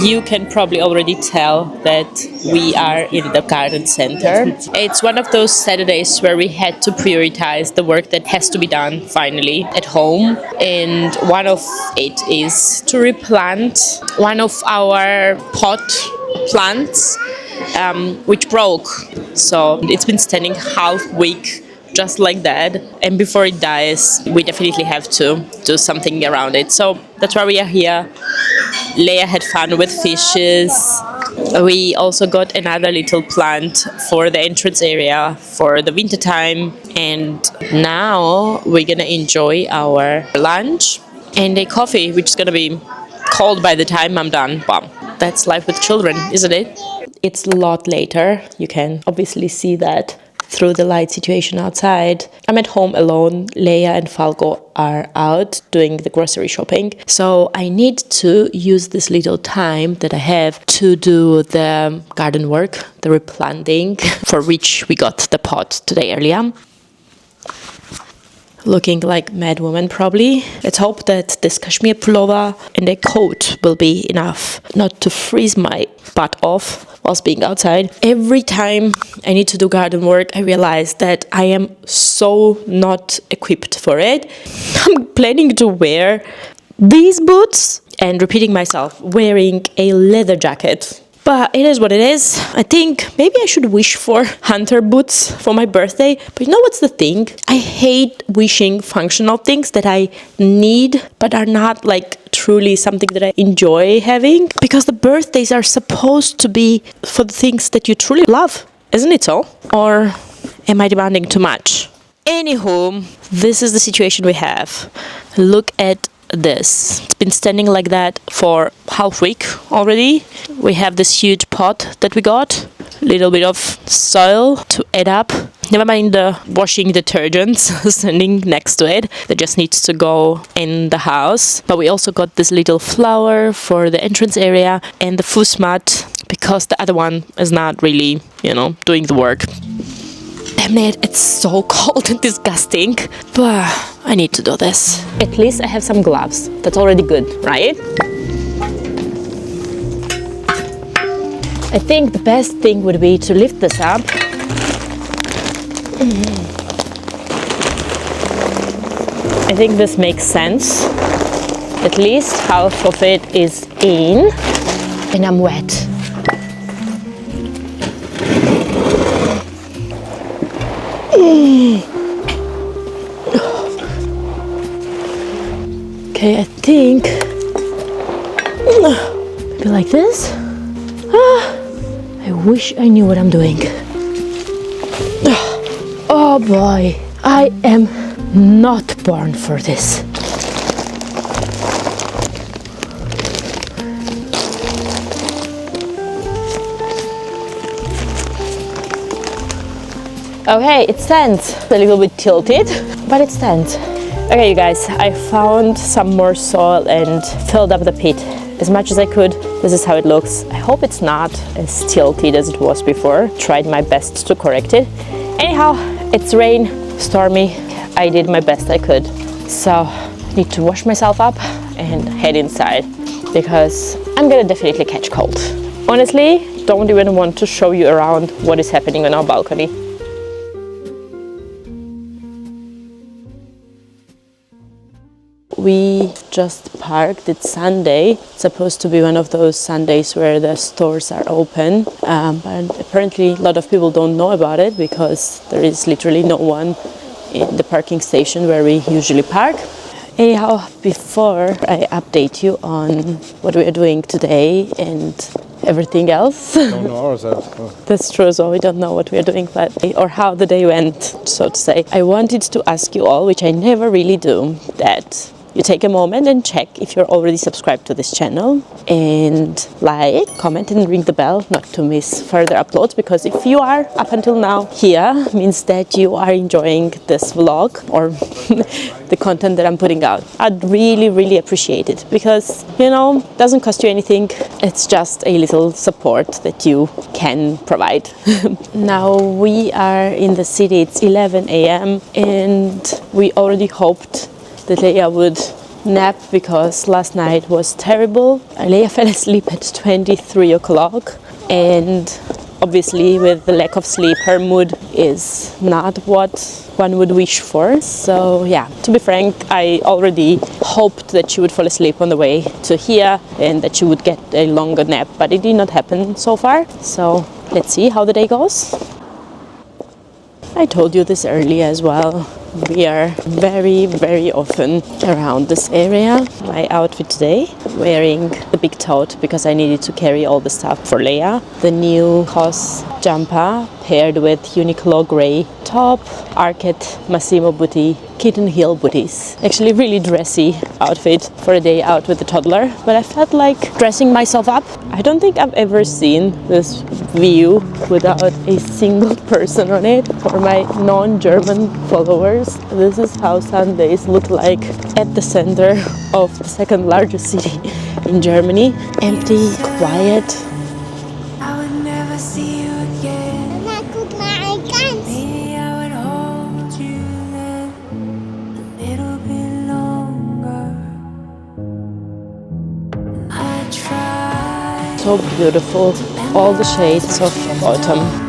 You can probably already tell that we are in the garden center. It's one of those Saturdays where we had to prioritize the work that has to be done finally at home. And one of it is to replant one of our pot plants, which broke. So it's been standing half week just like that, and before it dies we definitely have to do something around it. So that's why we are here. Leia had fun with fishes. We also got another little plant for the entrance area for the winter time, and now we're gonna enjoy our lunch and a coffee, which is gonna be cold by the time I'm done. Wow, that's life with children, isn't it? It's a lot later. You can obviously see that through the light situation outside. I'm at home alone. Leia and Falco are out doing the grocery shopping. So I need to use this little time that I have to do the garden work, the replanting, for which we got the pot today earlier. Looking like mad woman probably. Let's hope that this cashmere pullover and a coat will be enough not to freeze my butt off whilst being outside. Every time I need to do garden work, I realize that I am so not equipped for it. I'm planning to wear these boots and repeating myself, wearing a leather jacket. But it is what it is. I think maybe I should wish for hunter boots for my birthday. But you know what's the thing? I hate wishing functional things that I need but are not like truly something that I enjoy having. Because the birthdays are supposed to be for the things that you truly love. Isn't it so? Or am I demanding too much? Anywho, this is the situation we have. Look at this. It's been standing like that for half week already. We have this huge pot that we got, a little bit of soil to add up. Never mind the washing detergents standing next to it that just needs to go in the house. But we also got this little flower for the entrance area and the foos mat because the other one is not really, doing the work. Damn it, it's so cold and disgusting, but I need to do this. At least I have some gloves. That's already good, right? I think the best thing would be to lift this up. I think this makes sense. At least half of it is in, and I'm wet. Okay, I think maybe like this. I wish I knew what I'm doing. Oh boy, I am not born for this. Okay, it stands. A little bit tilted, but it stands. Okay, you guys, I found some more soil and filled up the pit as much as I could. This is how it looks. I hope it's not as tilted as it was before. Tried my best to correct it. Anyhow, it's rain, stormy. I did my best I could. So I need to wash myself up and head inside because I'm gonna definitely catch cold. Honestly, don't even want to show you around what is happening on our balcony. We just parked. It's Sunday. It's supposed to be one of those Sundays where the stores are open, but apparently a lot of people don't know about it because there is literally no one in the parking station where we usually park. Anyhow, before I update you on what we are doing today and everything else. Don't know ourselves. That's true, so we don't know what we are doing, or how the day went, so to say. I wanted to ask you all, which I never really do, that you take a moment and check if you're already subscribed to this channel and like, comment and ring the bell not to miss further uploads, because if you are up until now here, means that you are enjoying this vlog or the content that I'm putting out. I'd really, really appreciate it because, it doesn't cost you anything. It's just a little support that you can provide. Now we are in the city. It's 11 a.m. and we already hoped that Leia would nap because last night was terrible. Leia fell asleep at 23 o'clock, and obviously with the lack of sleep her mood is not what one would wish for. So yeah, to be frank, I already hoped that she would fall asleep on the way to here and that she would get a longer nap, but it did not happen so far. So let's see how the day goes. I told you this earlier as well. We are very often around this area. My outfit today, wearing the big tote because I needed to carry all the stuff for Leia. The new COS jumper paired with Uniqlo grey top, Arket Massimo bootie, kitten heel booties. Actually really dressy outfit for a day out with the toddler, but I felt like dressing myself up. I don't think I've ever seen this view without a single person on it. For my non-German followers, this is how Sundays look like at the center of the second largest city in Germany. Empty, quiet. I would never see you again. Maybe I would hold you then a little bit longer. I tried. So beautiful, all the shades of autumn.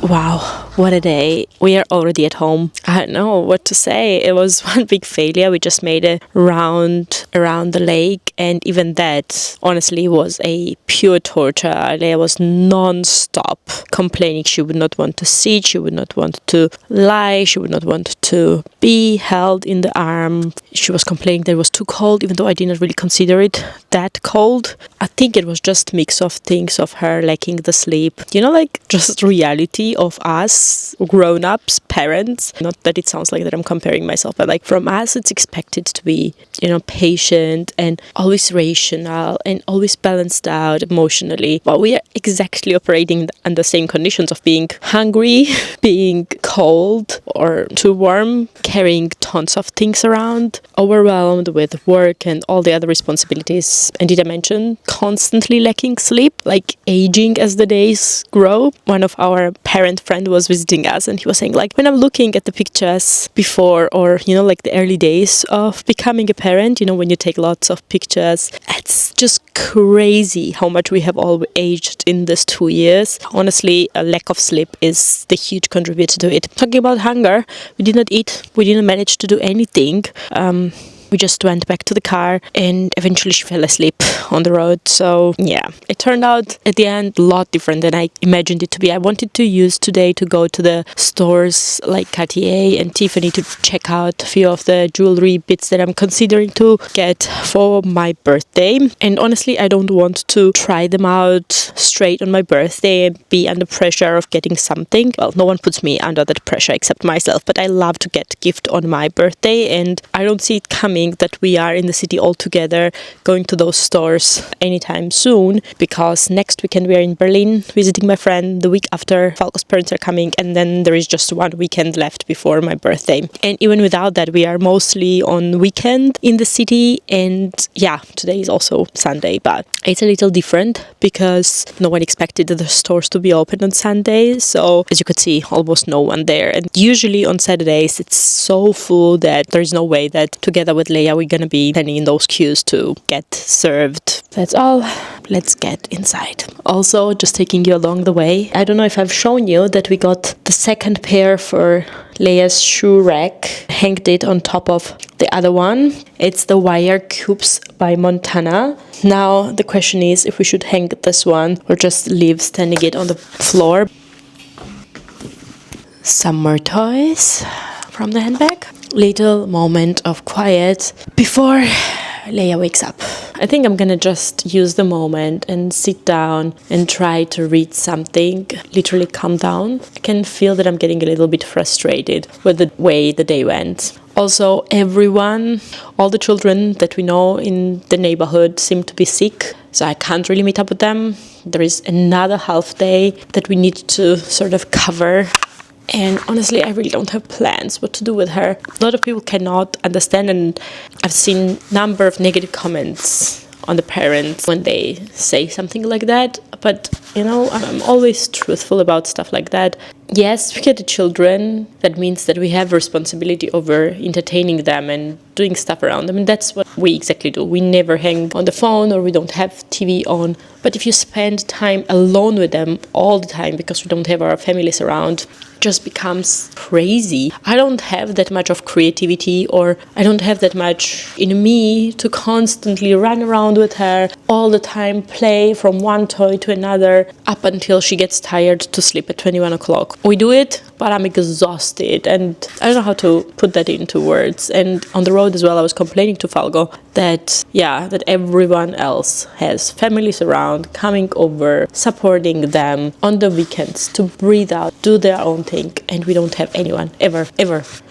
Wow, what a day. We are already at home. I don't know what to say. It was one big failure. We just made a round around the lake, and even that honestly was a pure torture. Leia was non-stop complaining. She would not want to sit, she would not want to lie, she would not want to be held in the arm. She was complaining that it was too cold, even though I didn't really consider it that cold. I think it was just a mix of things of her lacking the sleep. You know, like just reality of us grown-ups, parents. Not that it sounds like that I'm comparing myself, but like from us it's expected to be, you know, patient and always rational and always balanced out emotionally. But we are exactly operating under the same conditions of being hungry, being cold or too warm, carrying tons of things around, overwhelmed with work and all the other responsibilities. And did I mention constantly lacking sleep, like aging as the days grow? One of our parent friend was visiting us and he was saying, like, when I'm looking at the pictures before, or you know, like the early days of becoming a parent, you know, when you take lots of pictures, it's just crazy how much we have all aged in this 2 years. Honestly, a lack of sleep is the huge contributor to it. Talking about hunger, we did not eat, we didn't manage to do anything. We just went back to the car and eventually she fell asleep on the road. So yeah, it turned out at the end a lot different than I imagined it to be. I wanted to use today to go to the stores like Cartier and Tiffany to check out a few of the jewelry bits that I'm considering to get for my birthday. And honestly, I don't want to try them out straight on my birthday and be under pressure of getting something. Well, no one puts me under that pressure except myself, but I love to get gift on my birthday and I don't see it coming that we are in the city all together going to those stores anytime soon, because next weekend we are in Berlin visiting my friend. The week after, Falco's parents are coming, and then there is just one weekend left before my birthday. And even without that, we are mostly on weekend in the city. And yeah, today is also Sunday, but it's a little different because no one expected the stores to be open on Sunday. So as you could see, almost no one there. And usually on Saturdays it's so full that there is no way that together with Leia we're gonna be standing in those queues to get served. That's all. Let's get inside. Also, just taking you along the way, I don't know if I've shown you that we got the second pair for Leia's shoe rack, hanged it on top of the other one. It's the wire cubes by Montana. Now the question is if we should hang this one or just leave standing it on the floor. Some more toys from the handbag. Little moment of quiet before Leia wakes up. I think I'm gonna just use the moment and sit down and try to read something, literally calm down. I can feel that I'm getting a little bit frustrated with the way the day went. Also, everyone, all the children that we know in the neighborhood seem to be sick. so I can't really meet up with them. There is another half day that we need to sort of cover. And honestly, I really don't have plans what to do with her. A lot of people cannot understand, and I've seen a number of negative comments on the parents when they say something like that. But, I'm always truthful about stuff like that. Yes, we get the children. That means that we have responsibility over entertaining them and doing stuff around them. And that's what we exactly do. We never hang on the phone, or we don't have TV on. But if you spend time alone with them all the time because we don't have our families around, just becomes crazy. I don't have that much of creativity, or I don't have that much in me to constantly run around with her all the time, play from one toy to another up until she gets tired to sleep at 21 o'clock. We do it, but I'm exhausted and I don't know how to put that into words. And on the road as well, I was complaining to Falco that everyone else has families around, coming over, supporting them on the weekends to breathe out, do their own thing, and we don't have anyone, ever.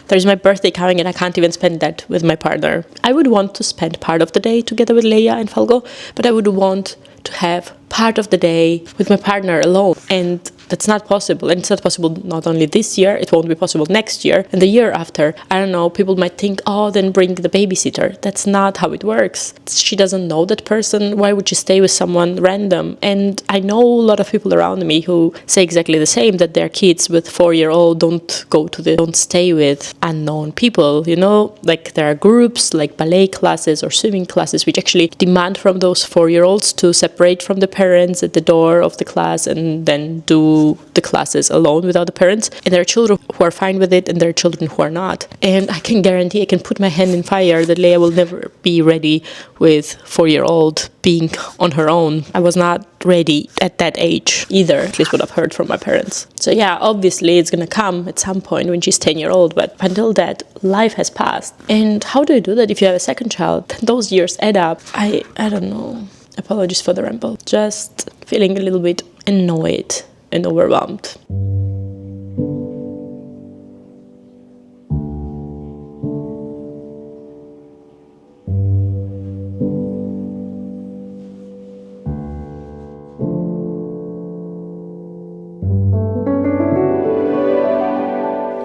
There's my birthday coming and I can't even spend that with my partner. I would want to spend part of the day together with Leia and Falco, but I would want to have part of the day with my partner alone, and that's not possible. And it's not possible not only this year, it won't be possible next year and the year after. I don't know, people might think, then bring the babysitter. That's not how it works. She doesn't know that person. Why would she stay with someone random? And I know a lot of people around me who say exactly the same, that their kids with 4-year-old don't stay with unknown people, like there are groups like ballet classes or swimming classes which actually demand from those 4-year-olds to separate from the parents at the door of the class and then do the classes alone without the parents. And there are children who are fine with it and there are children who are not. And I can guarantee, I can put my hand in fire that Leia will never be ready with 4-year-old being on her own. I was not ready at that age either, at least what I've heard from my parents. So yeah, obviously it's gonna come at some point when she's 10-year-old, but until that, life has passed. And how do you do that if you have a second child? Those years add up. I don't know. Apologies for the ramble. Just feeling a little bit annoyed and overwhelmed.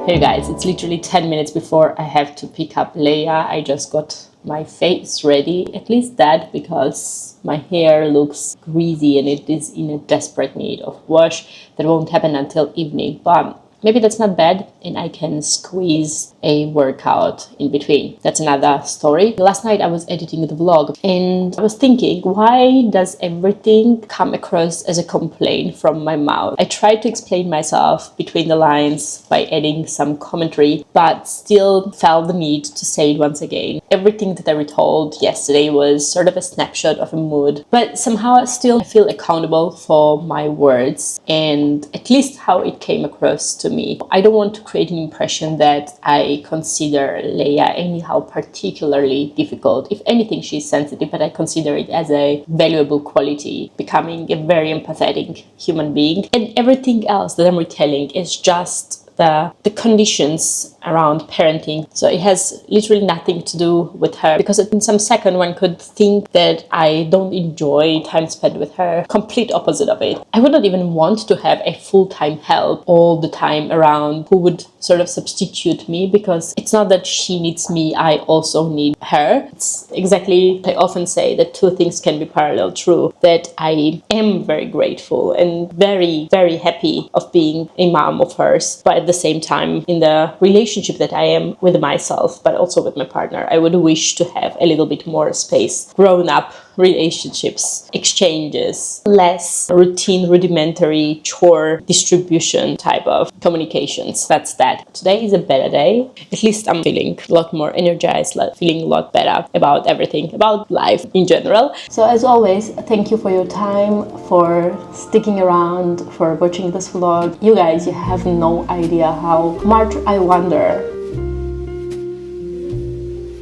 Hey guys, it's literally 10 minutes before I have to pick up Leia. I just got my face ready, at least that, because my hair looks greasy and it is in a desperate need of wash. That won't happen until evening, but maybe that's not bad and I can squeeze a workout in between. That's another story. Last night I was editing the vlog and I was thinking, why does everything come across as a complaint from my mouth? I tried to explain myself between the lines by adding some commentary, but still felt the need to say it once again. Everything that I retold yesterday was sort of a snapshot of a mood, but somehow I still feel accountable for my words and at least how it came across to me. I don't want to create an impression that I consider Leia anyhow particularly difficult. If anything, she's sensitive, but I consider it as a valuable quality, becoming a very empathetic human being. And everything else that I'm retelling is just the conditions around parenting. So it has literally nothing to do with her, because in some second one could think that I don't enjoy time spent with her. Complete opposite of it. I would not even want to have a full-time help all the time around who would sort of substitute me, because it's not that she needs me, I also need her. It's exactly, I often say that two things can be parallel true, that I am very grateful and very, very happy of being a mom of hers, but at the same time, in the relationship that I am with myself, but also with my partner, I would wish to have a little bit more space, grown up relationships, exchanges, less routine, rudimentary, chore distribution type of communications. That's that. Today is a better day. At least I'm feeling a lot more energized, feeling a lot better about everything, about life in general. So as always, thank you for your time, for sticking around, for watching this vlog. You guys, you have no idea how much I wonder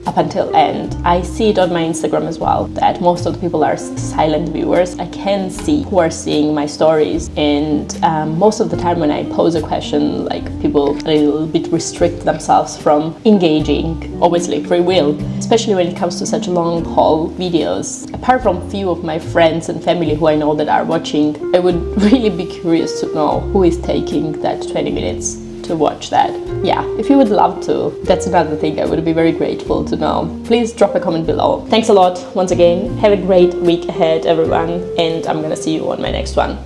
up until end. I see it on my Instagram as well, that most of the people are silent viewers. I can see who are seeing my stories, and most of the time when I pose a question, like, people a little bit restrict themselves from engaging. Obviously, free will, especially when it comes to such long haul videos. Apart from few of my friends and family who I know that are watching, I would really be curious to know who is taking that 20 minutes to watch that. Yeah, if you would love to, that's another thing I would be very grateful to know. Please drop a comment below. Thanks a lot once again. Have a great week ahead, everyone, and I'm gonna see you on my next one.